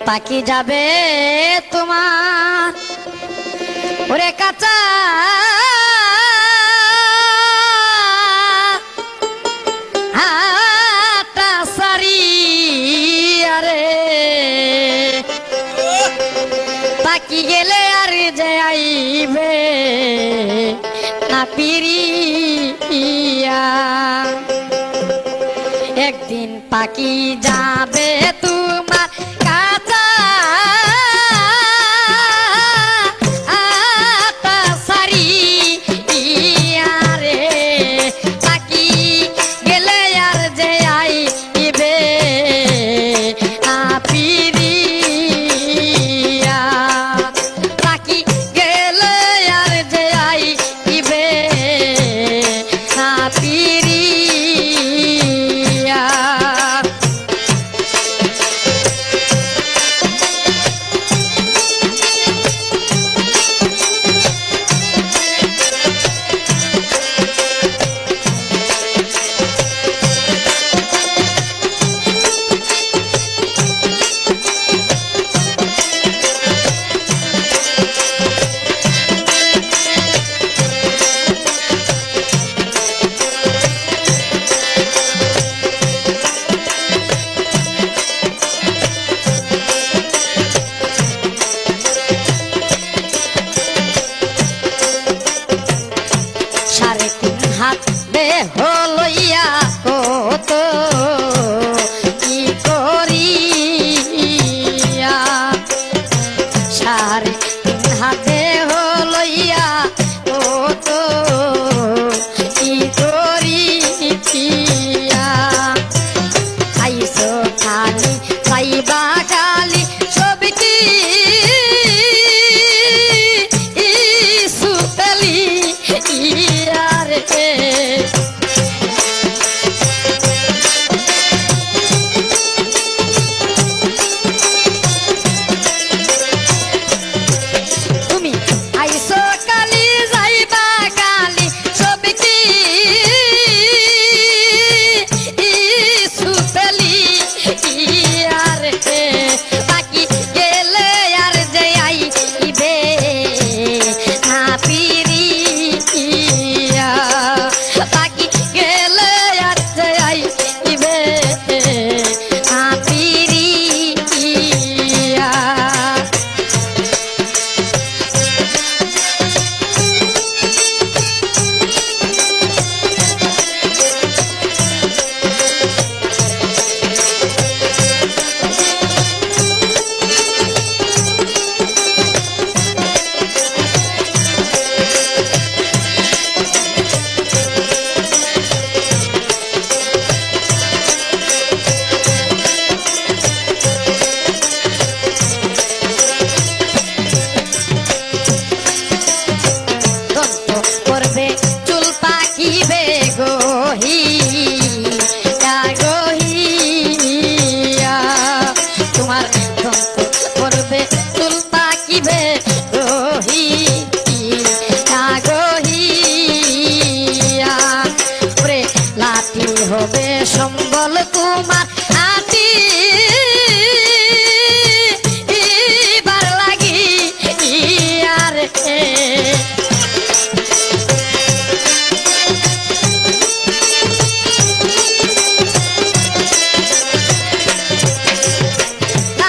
পাখি যাবে তোমার ওরে কাঁচা হাটা সারি আরে পাখি গেলে আর যে আইবে না পিরিয়া একদিন পাখি যাবে তোমার কাঁচা আটা সারি রে পাখি গেলে আর যে আইবে পিরিয়া পাখি গেলে আর যে আইবে পিরিয়া হলইয়া কত কি করিয়া সারে হাতে হলইয়া কত কি করিয়া আইসো খালি পাইবা খালি সবটি সুতলি ইয়ারে হবে সম্বল তোমার আতি বার লাগি আর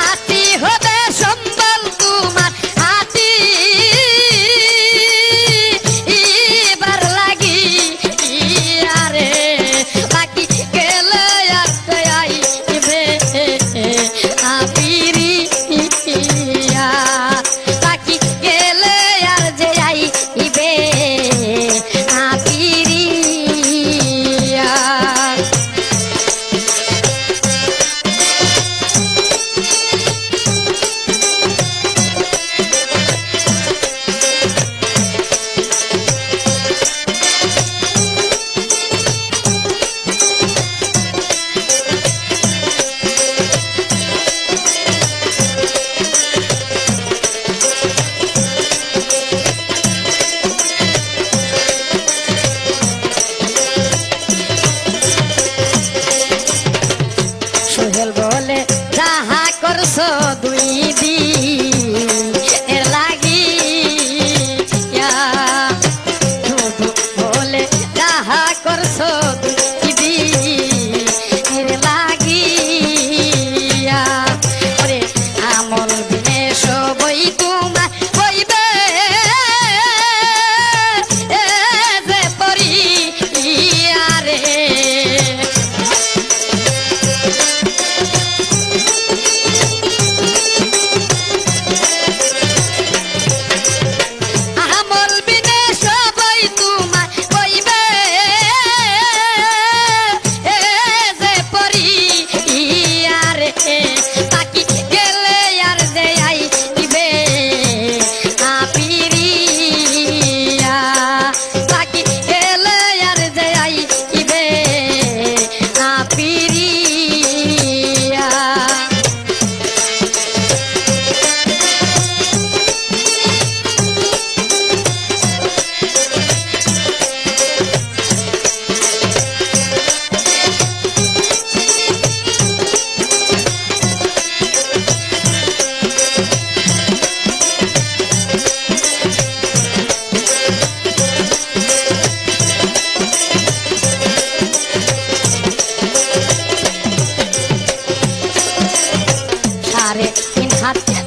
আতি হবে সম্বল তোমার আতি বার লাগি আরে পাখি গেলে আর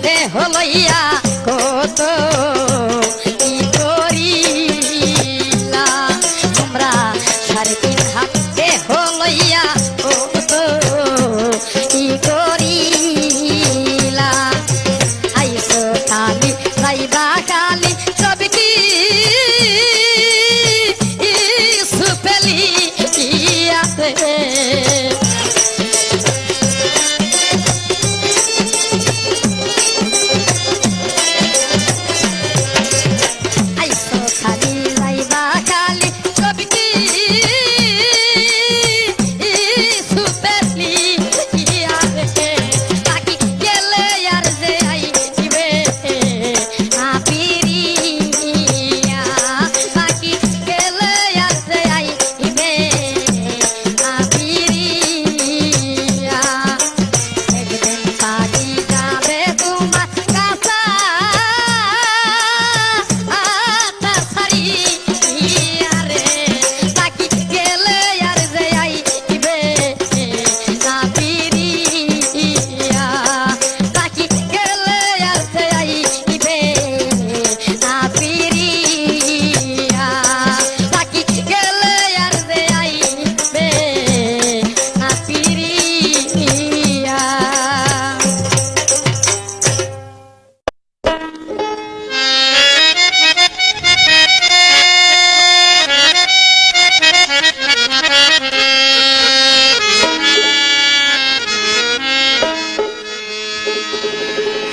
দেহ লইয়া কত কি করিলা তোমরা 3.5 হাত দেহ লইয়া কত কি করিলা আইসো কালি যাইবা কালি সব কি সুপেলি আছে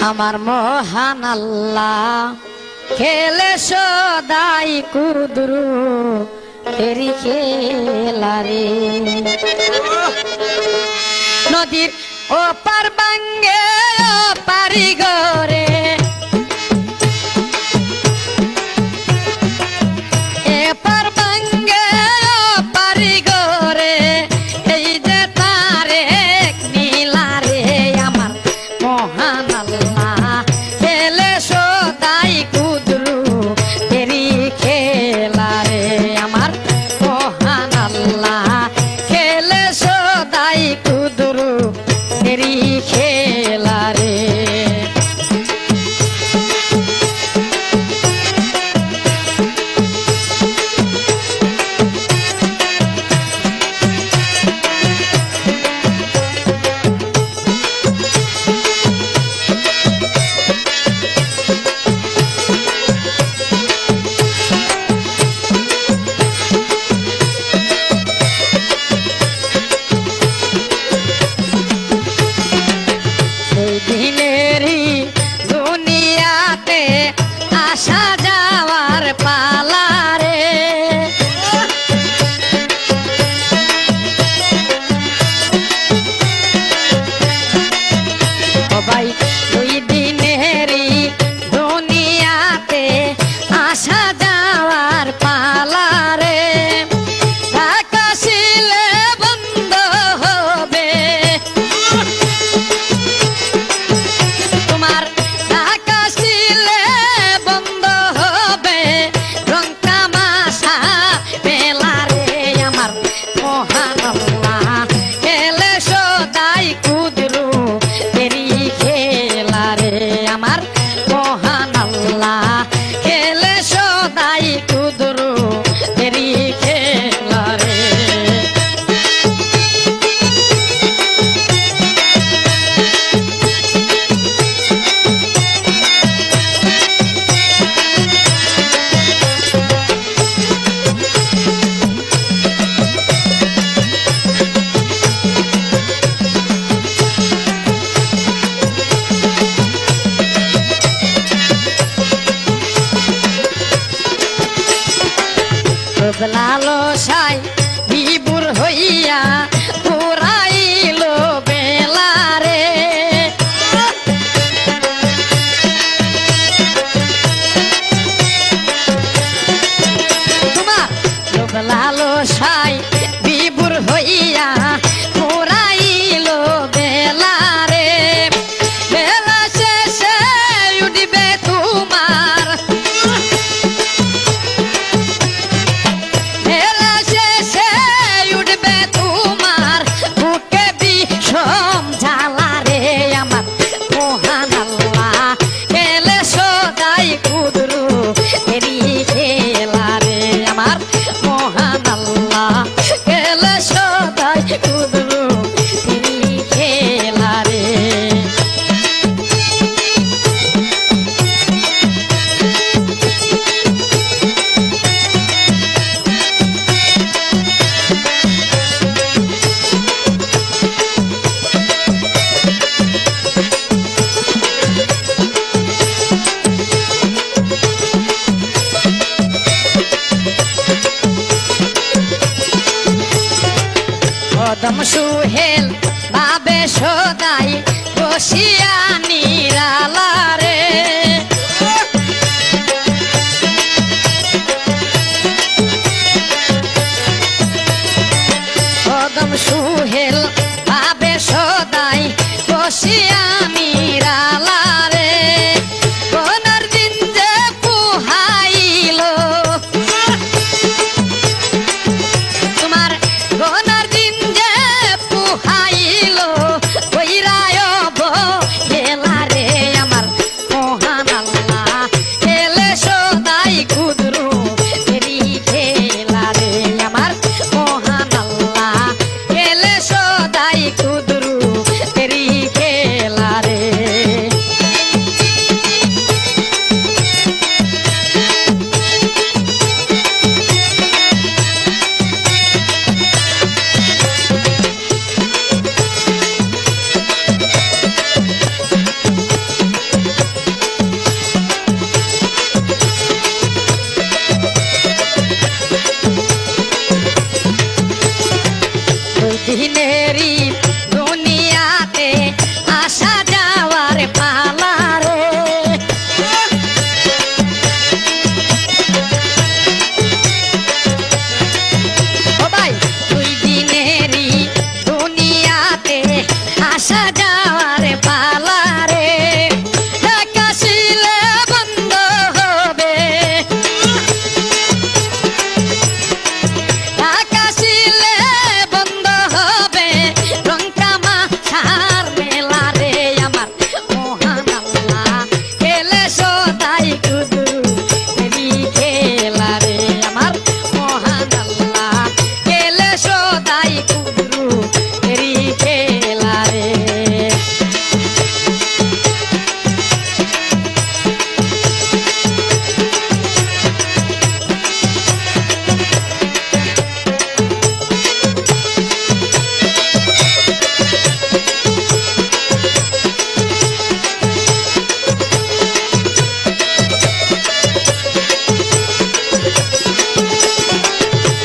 আমার মহান আল্লাহ খেলে সদাই কুদরু তেরি খেলা রে নদীর ওপার বাঙ্গে পারি গরে এপার বাঙ্গে পারি গরে এই যে তারে নীলা রে আমার মহান আল্লাহ খেলে সদাই কুদরু তেরি খেলা রে আমার মহান আল্লাহ খেলে সদাই কুদরু তেরি খেলা রে সুহেল বাবে সদাই বসিয়া নিরালারে কদম সুহেল বাবে সদাই বসিয়া নিরালারে কোনার দিন যে পুহাইল তোমার কোনার দিন যে পুহাইল কইরায় হেলারে আমার মহান আল্লাহ এলে সদাই কুদরু এরি খেলারে আমার মহান আল্লাহ এলে সদাই কুদরু এরি খেলারে দিনেরই দুনিয়াতে আসা যাওয়ার পালারে ও ভাই দুই দিনেরই দুনিয়াতে আসা যাওয়ার পালারে আকাশিলে বন্ধ হবে আকাশিলে বন্ধ হবে রংকামা ছাড় মেলা রে আমার মহান আল্লাহ খেলে সদাই কুদরু এরি খেলা রে আমার মহান আল্লাহ খেলে সদাই কুদরু এরি খেলা রে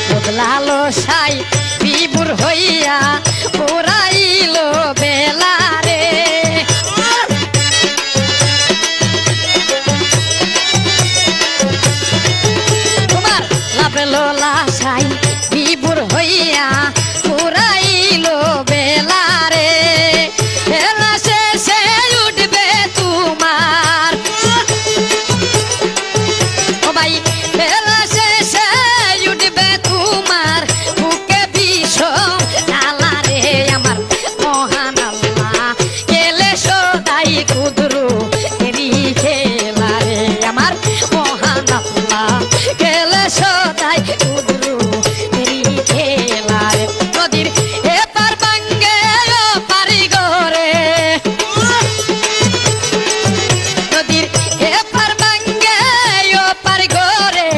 বদলালো সাই বিবুর হইয়া পুরাইল বেলা রে তোমার লাভলো লাসাই বিবুর হইয়া পুরাইল বেলা রে বেলা শেষে উঠবে তোমার ও ভাই বেলা শেষে উঠবে তোমার বুকে বিষম জ্বালা রে আমার মহান আল্লাহ গেলে সদাই কুদরু এরি খেলা রে আমার মহান আল্লাহ গেলে সদাই কুদরু এরি খেলা রে নদীর এপার ভাঙ্গে ও পারি গরে নদীর এপার ভাঙ্গে ও পারি গরে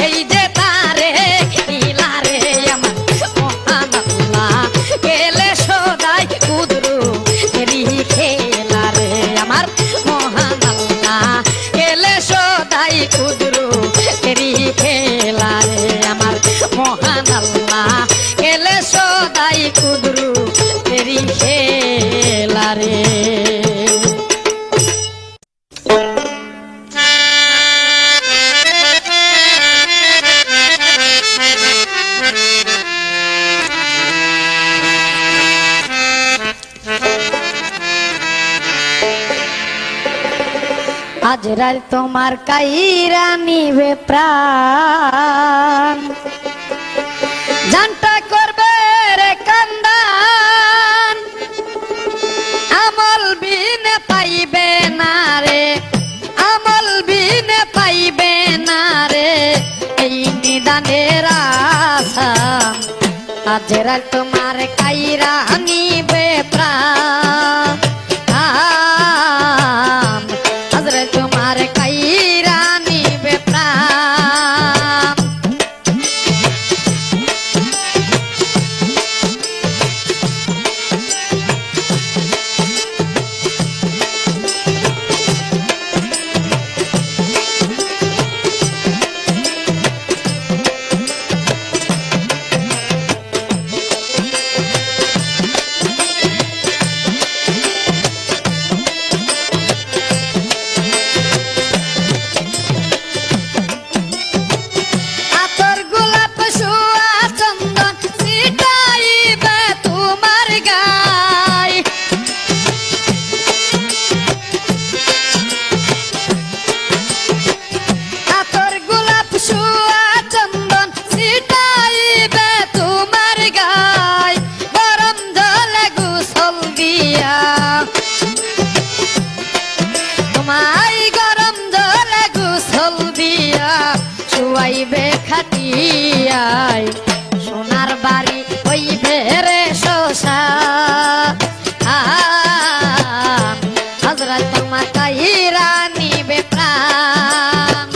এই যে তারে নীলারে আমার মহান আল্লাহ গেলে সদাই কুদরু এরি খেলা রে আমার মহান আল্লাহ গেলে সদাই কুদরু এরি খেলা রে আমার মহান আল্লাহ গেলে সদাই কুদরু এরি খেলা রে আজ রাত তোমার কাইরা নিবে প্রাণ জানটা করবে রে কান্দান আমল বিনে পাইবে না রে আমল বিনে পাইবে না রে এই নিদানের আশা আজ রাত তোমার কাইরা নিবে প্রাণ আজ রাত তোমার কাইরা নিবে প্রাণ গোসল দিয়া তোমায় গরম জলে গোসল দিয়া শুয়াইবে খাটিয়ায় সোনার বাড়ি হইবে রে শ্মশান হযরত তোমার কাইরা নিবে প্রাণ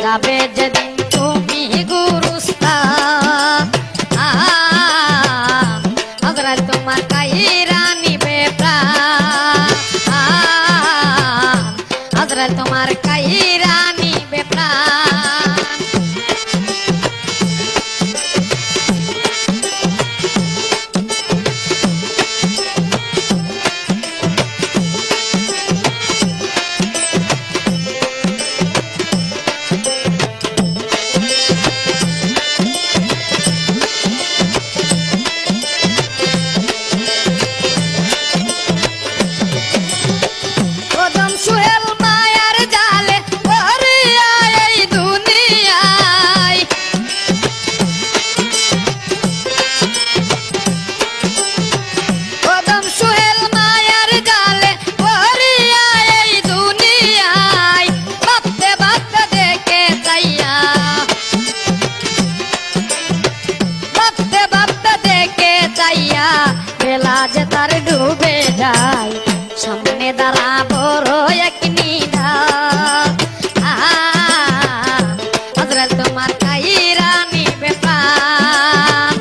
যাবে যেদিন তুমি গুরুস্থান হযরত তোমার কাইরা নিবে প্রাণ হযরত তোমার কাইরা নিবে প্রাণ বেলা যে তার ডুবে যায় সামনে দাঁড়াবো এক নিধান হযরত তোমার কাইরা নিবে প্রাণ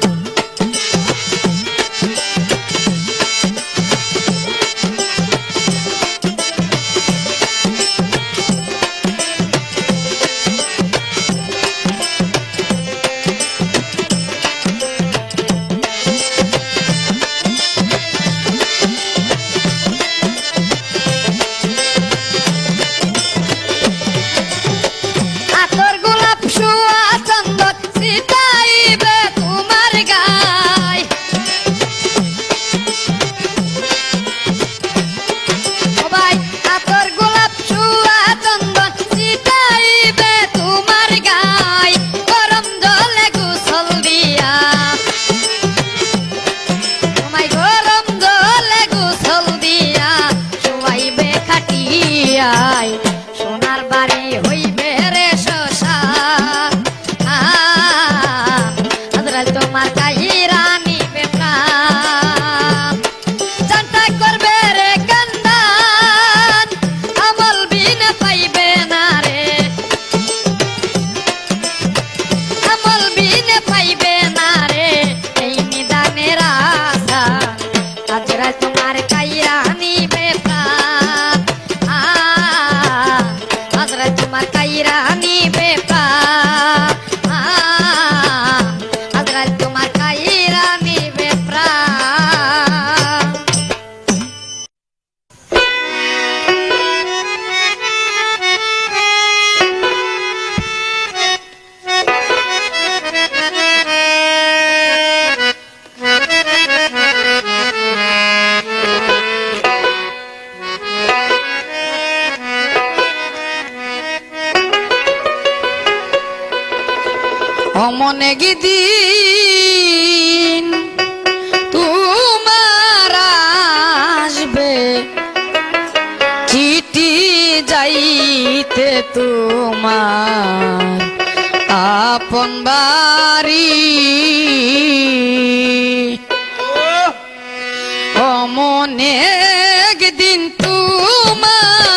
সোনার বাড়ি হইবে রে শ্মশান হযরত তোমার কাইরা নিবে প্রাণ চিন্তা করবে রে কান্দান আমল বিনা পাইবে না রে আমল বিনা পাইবে না রে এই নিদানের আশা হযরত তোমার কাইরা নিবে প্রাণ হযরত তোমার কাইরা নিবে প্রাণ হযরত তোমার কাইরা নিবে প্রাণ অমনে গিদিন তোমার আসবে চিঠি যাইতে তোমার আপন বাড়ি অমনে গিদিন তোমার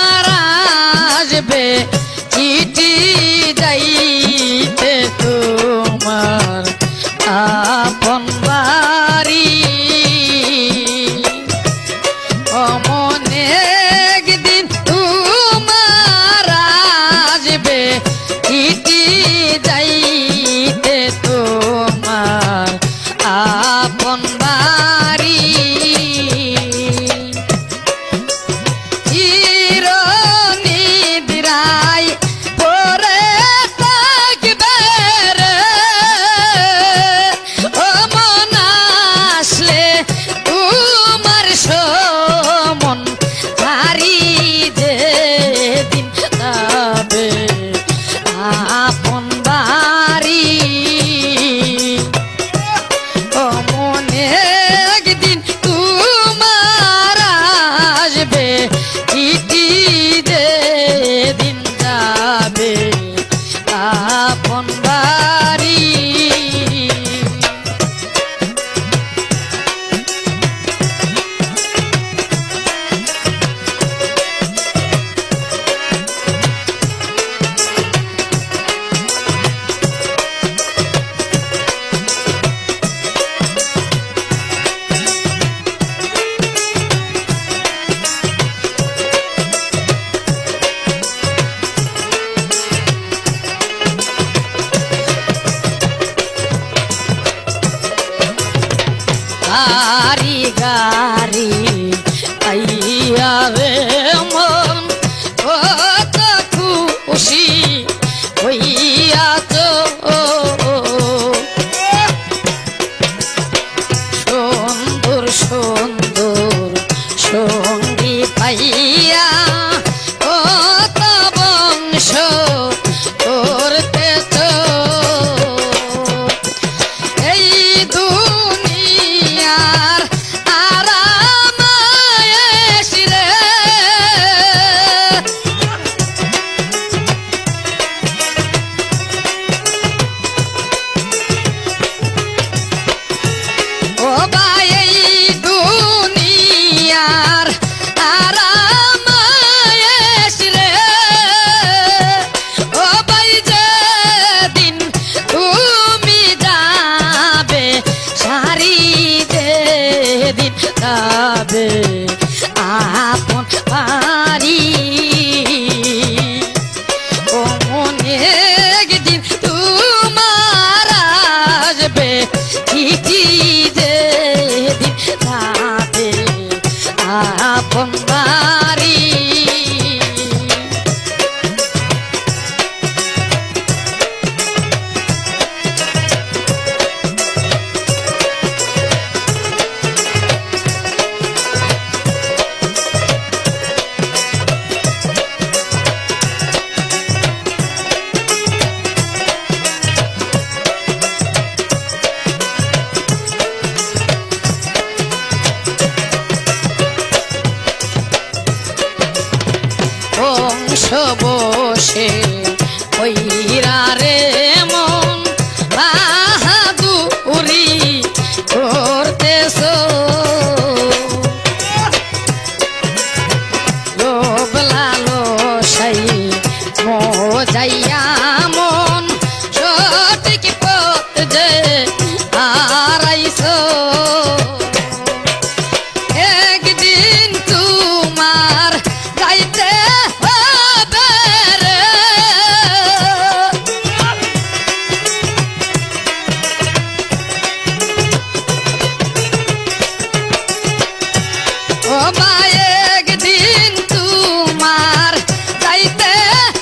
বসো বসে ওইরা রে মন বাহাদুরি করতেছো লোভ লালসাই মোজাইয়া মন সঠিক পথ যে হারাইছো একদিন তোমার যাইতে হবে রে ও মা একদিন তোমার যাইতে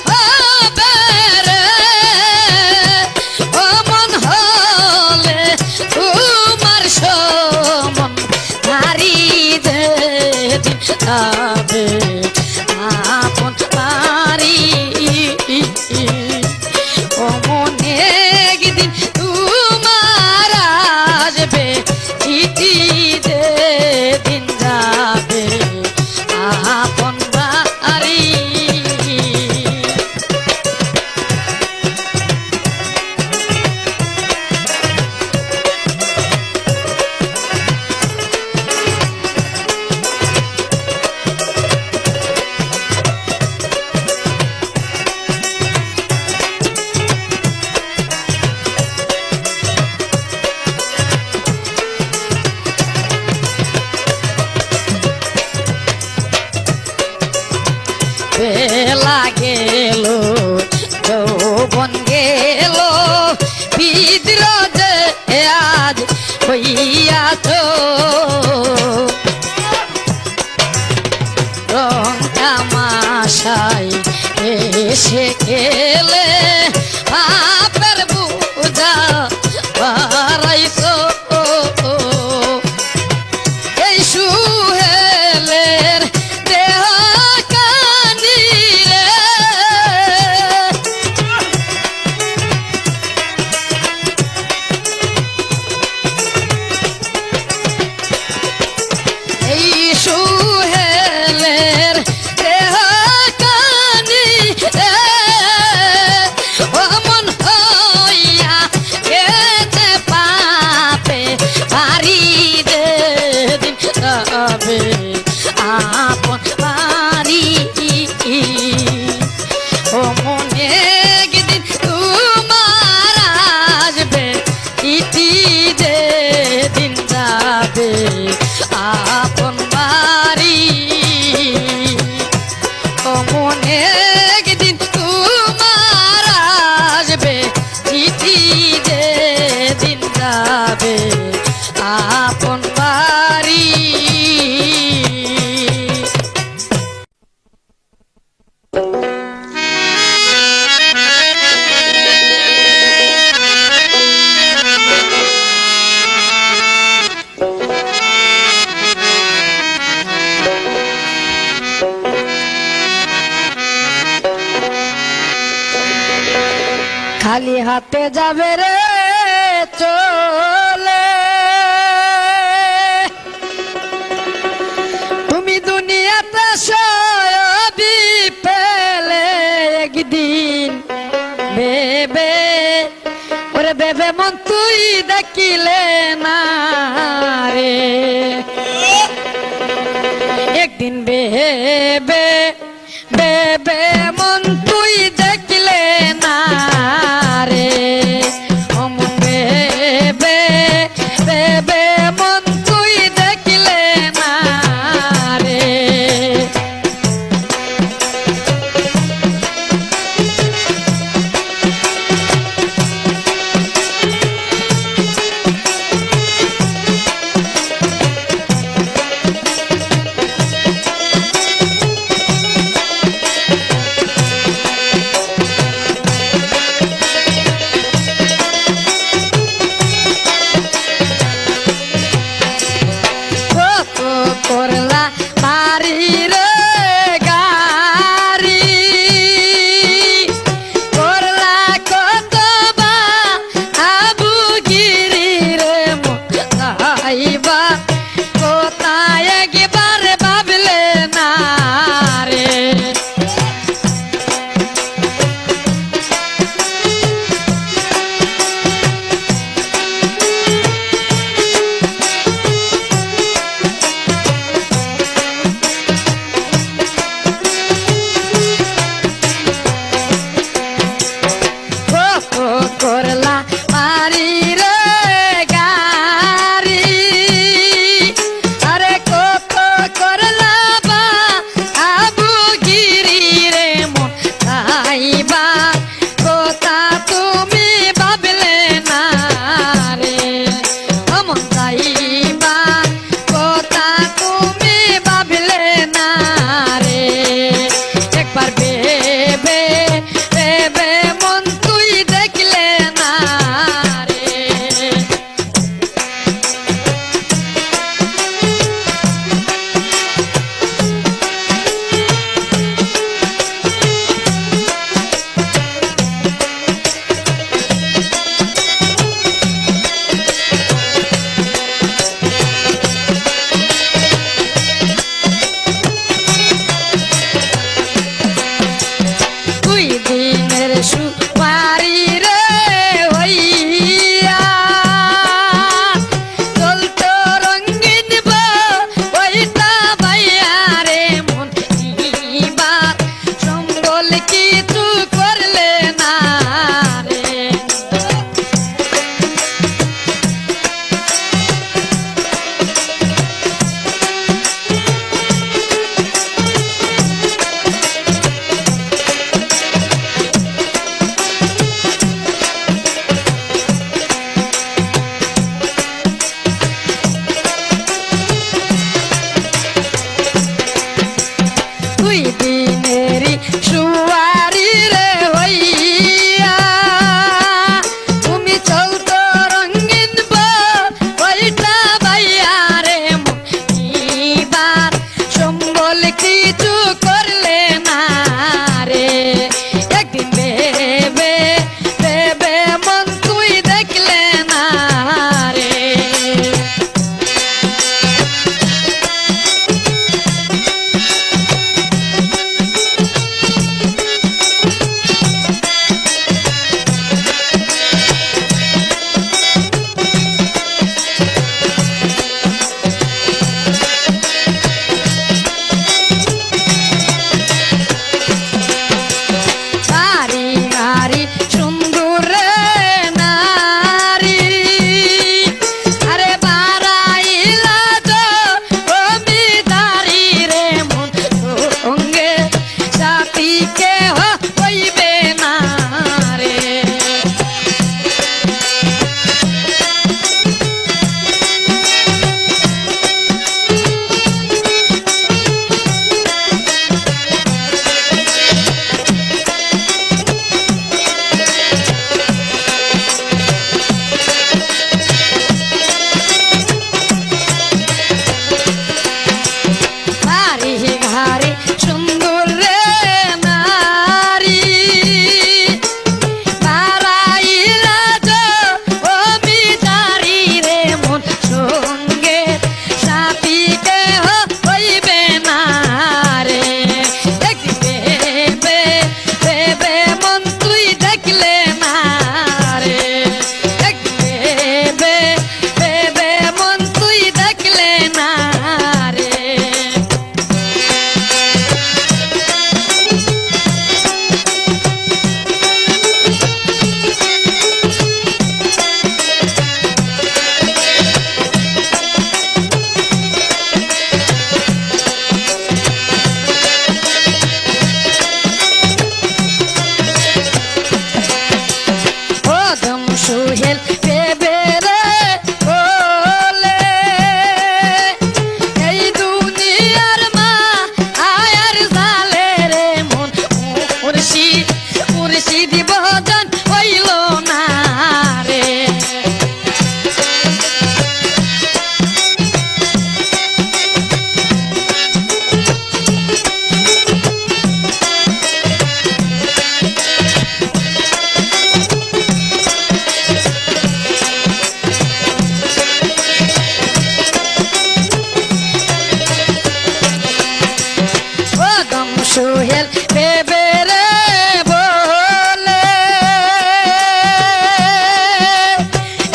হবে রে ও মন হলে তোমার সমন হারি যেদিন যাবে আপন পারি ও মনে একদিন তোমার আসবে চিঠি যেদিন যাবে আপন বাড়ি বেলা গেল যৌবন গেল বিদ্রোহ যে আজ হইয়াছ রং তামাশাই এসে খেলে বাপের বুঝা বাড়াইছ এই সুহেলের দেহ কানি রে এই সুহেলের দেহ কানি রে ও মন হইয়া গেছে পাপে পারি যেদিন যাবে আপন বাড়ি ও মনে একদিন তোমার আসবে চিঠি যেদিন যাবে আপন বাড়ি ও মনে একদিন তোমার আসবে চিঠি যেদিন যাবে আপন বাড়ি খালি হাতে যাবে রে চলে তুমি দুনিয়াতে সবই পেলে একদিন বেবে ওরে বেবে মন তুই দেখিলে না রে একদিন বেবে বেবে মন তুই দেখিলে না রে ও মন বেবে বেবে মন তুই দেখিলে না রে পাগল ভেবে রে বলে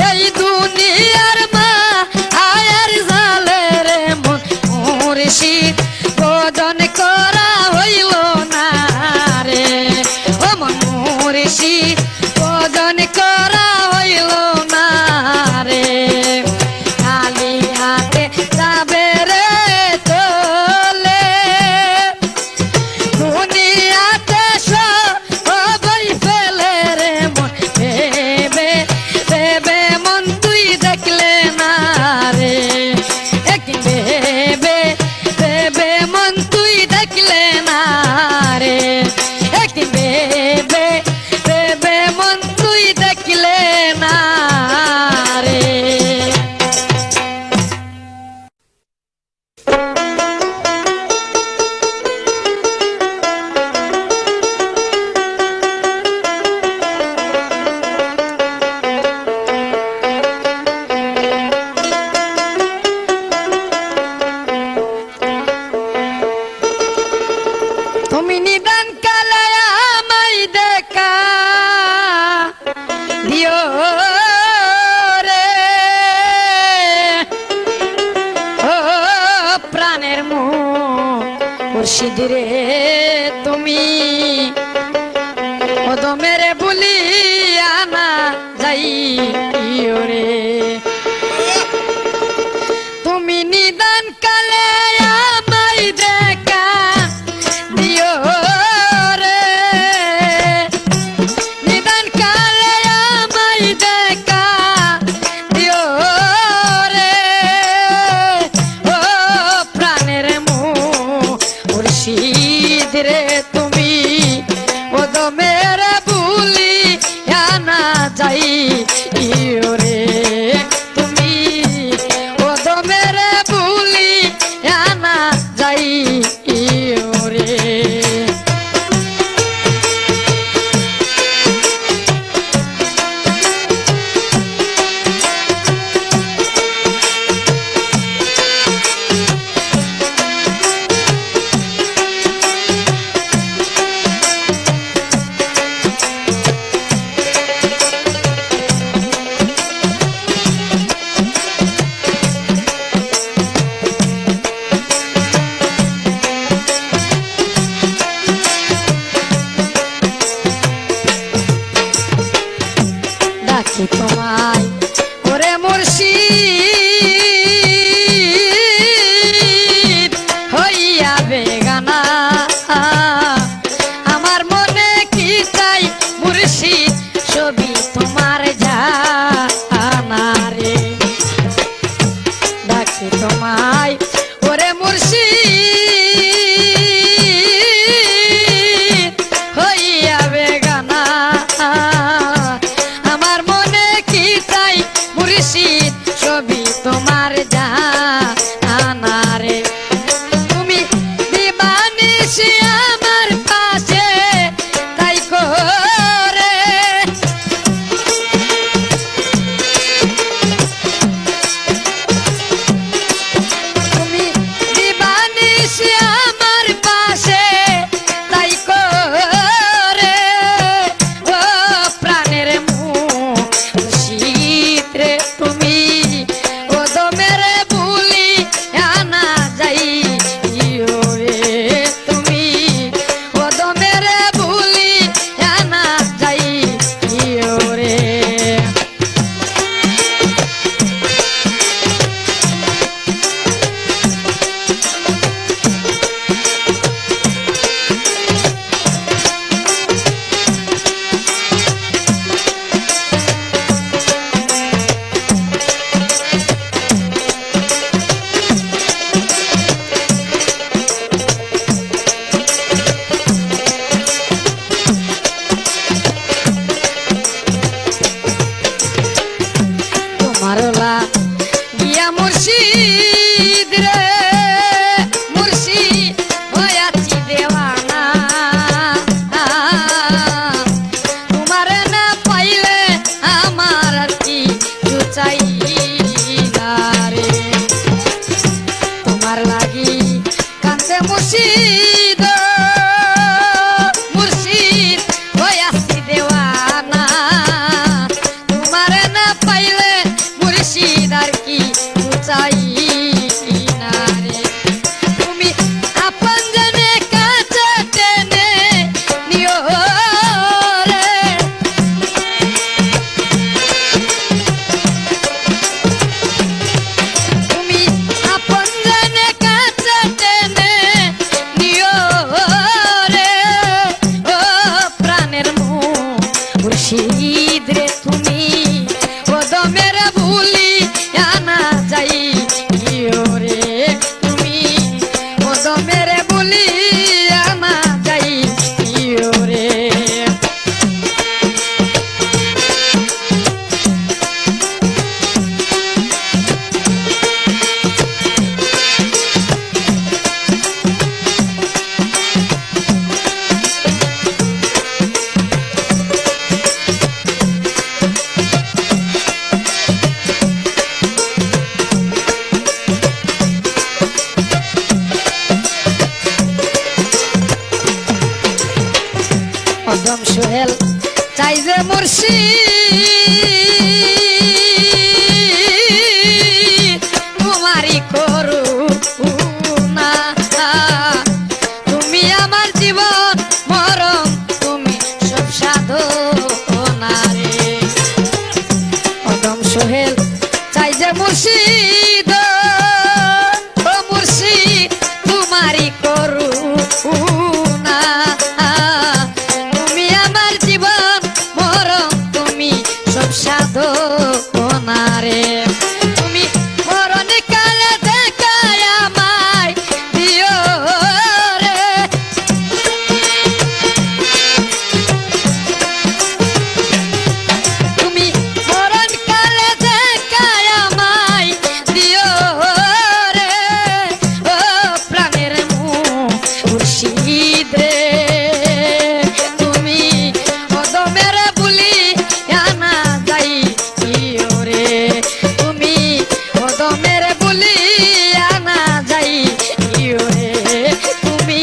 এই দুনিয়ার মা আয়ার জালে রে মন মুর্শিদ বদন করা হইল না রে ও মন মুর্শিদ বদন করা হইল না রে খালি হাতে যাবে রে তোলে দুনিয়াতে সবাই ফেলে রে মন ভেবে ভেবে মন তুই দেখলে না রে একদিন ভেবে ভেবে মন তুই দেখলে না রে একদিন ভেবে ভেবে মন তুই দেখলে না রে তুমি নিদান কালে আমায় দেখা দিও রে ও প্রাণের মুর্শিদ রে তুমি ওদমেরে বলিয়া না যাইও রে তুমি নিদান কালে আমায় দেখা দিও রে কদম সোহেল চাই যে মুর্শিদ তোমারই করু না তুমি আমার জীবন মরণ তুমি সব সাধনা রে কদম সোহেল চাই যে মুর্শিদ ও মুর্শিদ তোমারই করু না তুমি আমার জীবন মরণ তুমি সব সাধনা রে তুমি মরণ কালে দেখায় আমায় দিও রে তুমি মরণ কালে দেখায় আমায় দিও রে ও প্রাণের মুর্শিদ রে তুমি কদমের বুলি আনা যাই রে তুমি কদমের বুলি আনা যাই রে তুমি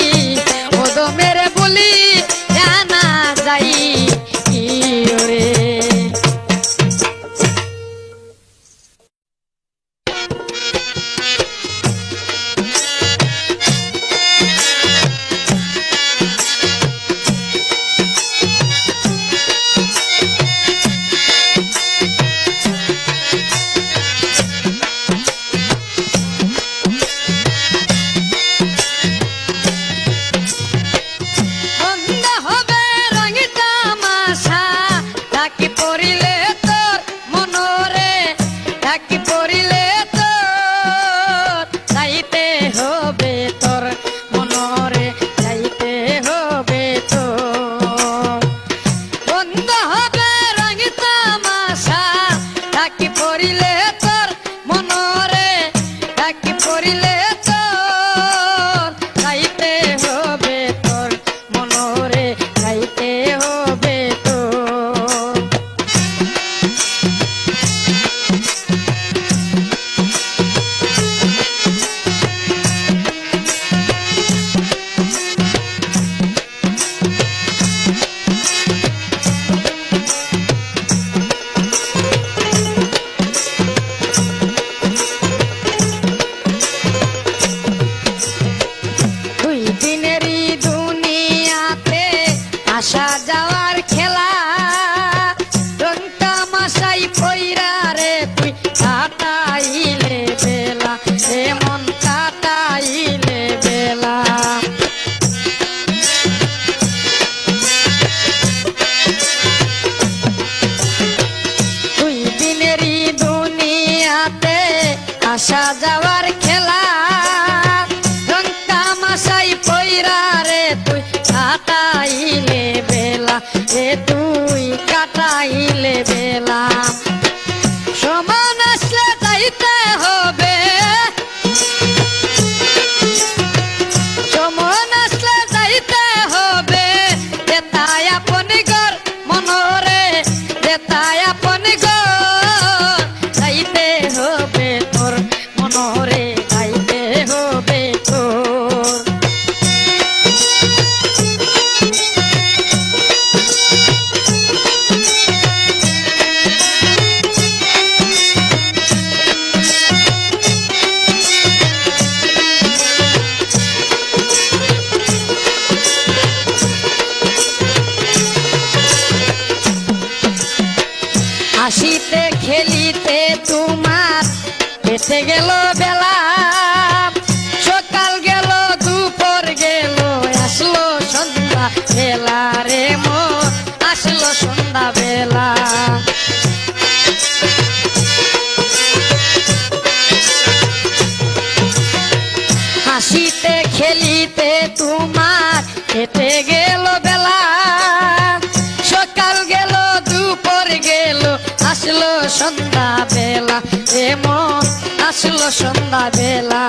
কদমের বুলি আনা যাই রে সন্ধ্যা হবে রঙ তামাশা ডাকি পড়িলে তোর মনরে ডাকি পড়িলে তোর যাইতে হবে তোর মনরে যাইতে হবে তোর সন্ধ্যা হবে রঙ তামাশা ডাকি পড়িলে তোর মনরে ডাকি পড়িলে তোর যাইতে হবে তোর মনরে যাইতে হবে তোর দুই দিনেরই দুনিয়াতে আসা যাওয়ার খেলা রং তামাশাই পইরা রে তুই কাটাইলে বেলা এমন কাটাইলে বেলা দুই দিনেরই দুনিয়াতে আসা যাওয়ার খেলা রং তামাশাই পইরা রে তুই কাটাইলে বেলা রে তুই কাটাইলে বেলা সমান আসলে যাইতে হবে সমান আসলে যাইতে হবে যেতায় আপন ঘর মনরে যেতায় আপন ঘর যাইতে হবে তোর মনরে যাইতে হবে তোর হাসিতে খেলিতে তোমার কেটে গেল বেলা সকাল গেল দুপুর গেল আসলো সন্ধ্যা বেলা রে মন আসলো সন্ধ্যা বেলা হাসিতে খেলিতে তোমার কেটে গেল বেলা সকাল গেল দুপুর গেল আসলো সন্ধ্যা বেলা এমন আসলো সন্ধ্যা বেলা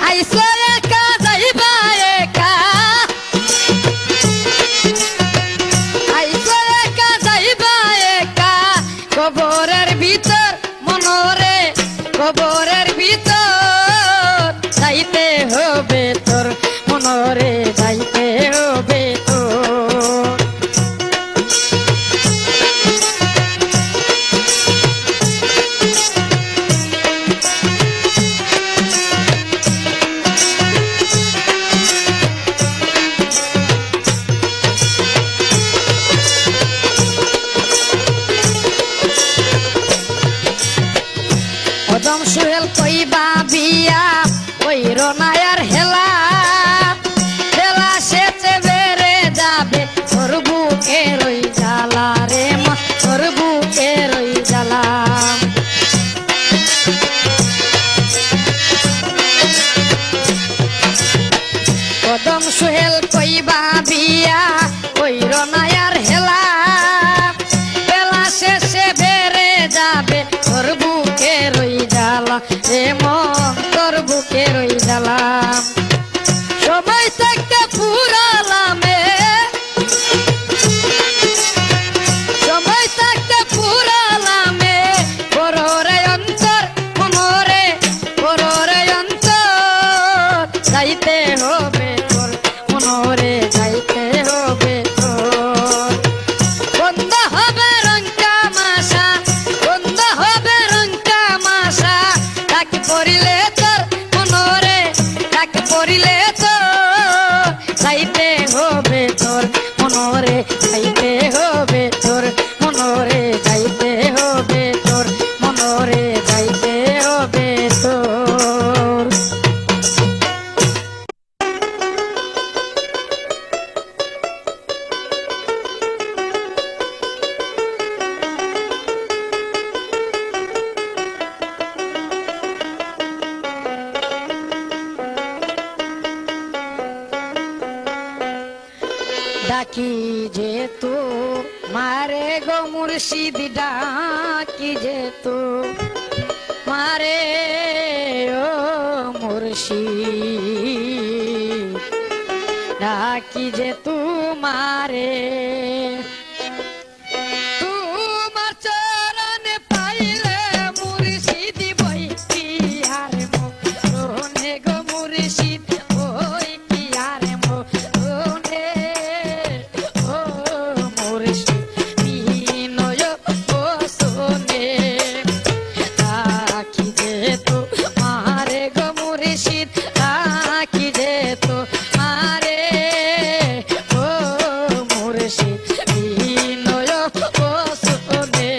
আইসো একা যাইবা একা আইসো একা যাইবা একা কবরের ভিতর মনরে কবরের ভিতর যাইতে হবে তোর মনরে যাইতে হবে তোর হবে তোর মনরে যাইতে হবে তোর মনরে যাইতে হবে তোর মনরে যাইতে হবে তোর ডাকি যে তু মারে গো মুর্শিদ ডাকি যে তু মারে ও মুর্শিদ ডাকি যে তু মারে তোমার চরণ পাইলে মুর্শিদ বই কি আর মোরে গো মুর্শিদ ওই কি আর মোরে ও মুর্শিদ বিনয় ও সোনে রাখি দে তো মারে গো মুর্শিদ রাখি দে তো মারে ও মুর্শিদ বিনয় ও সোনে